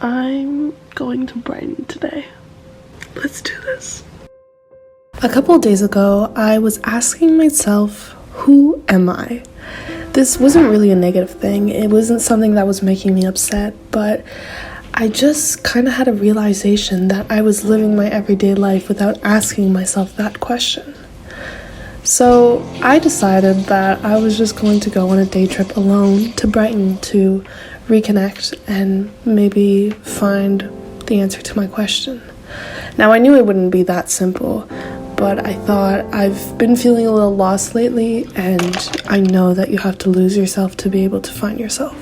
I'm going to Brighton today. Let's do this. A couple of days ago, I was asking myself, who am I? This wasn't really a negative thing. It wasn't something that was making me upset, but I just kind of had a realization that I was living my everyday life without asking myself that question. So I decided that I was just going to go on a day trip alone to Brighton to reconnect and maybe find the answer to my question. Now, I knew it wouldn't be that simple, but I thought I've been feeling a little lost lately, and I know that you have to lose yourself to be able to find yourself.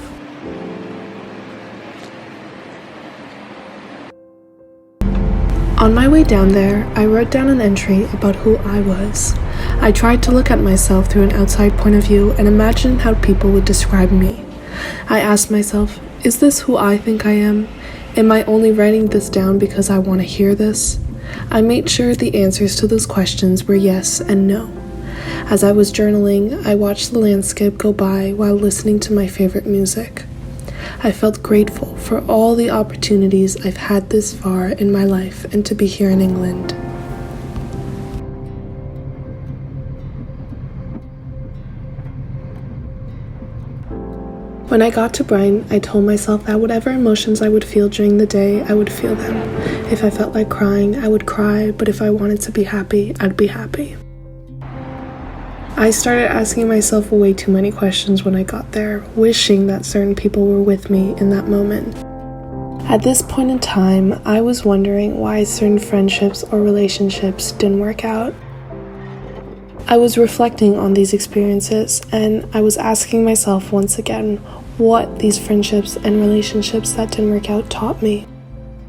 On my way down there, I wrote down an entry about who I was. I tried to look at myself through an outside point of view and imagine how people would describe me. I asked myself, is this who I think I am? Am I only writing this down because I want to hear this? I made sure the answers to those questions were yes and no. As I was journaling, I watched the landscape go by while listening to my favorite music. I felt grateful for all the opportunities I've had this far in my life and to be here in England. When I got to Brighton, I told myself that whatever emotions I would feel during the day, I would feel them. If I felt like crying, I would cry, but if I wanted to be happy, I'd be happy. I started asking myself way too many questions when I got there, wishing that certain people were with me in that moment. At this point in time, I was wondering why certain friendships or relationships didn't work out. I was reflecting on these experiences, and I was asking myself once again what these friendships and relationships that didn't work out taught me.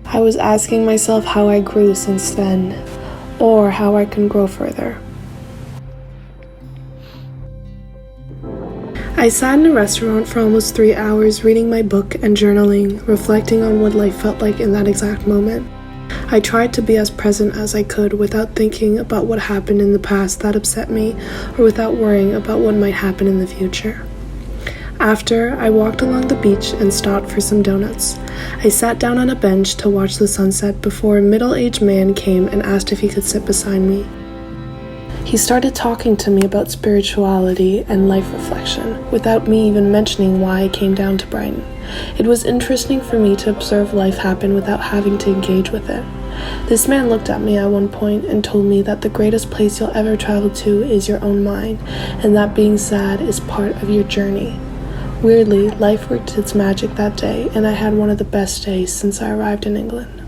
I was asking myself how I grew since then, or how I can grow further. I sat in a restaurant for almost 3 hours reading my book and journaling, reflecting on what life felt like in that exact moment. I tried to be as present as I could without thinking about what happened in the past that upset me, or without worrying about what might happen in the future. After, I walked along the beach and stopped for some donuts. I sat down on a bench to watch the sunset before a middle-aged man came and asked if he could sit beside me. He started talking to me about spirituality and life reflection, without me even mentioning why I came down to Brighton. It was interesting for me to observe life happen without having to engage with it. This man looked at me at one point and told me that the greatest place you'll ever travel to is your own mind, and that being sad is part of your journey. Weirdly, life worked its magic that day, and I had one of the best days since I arrived in England.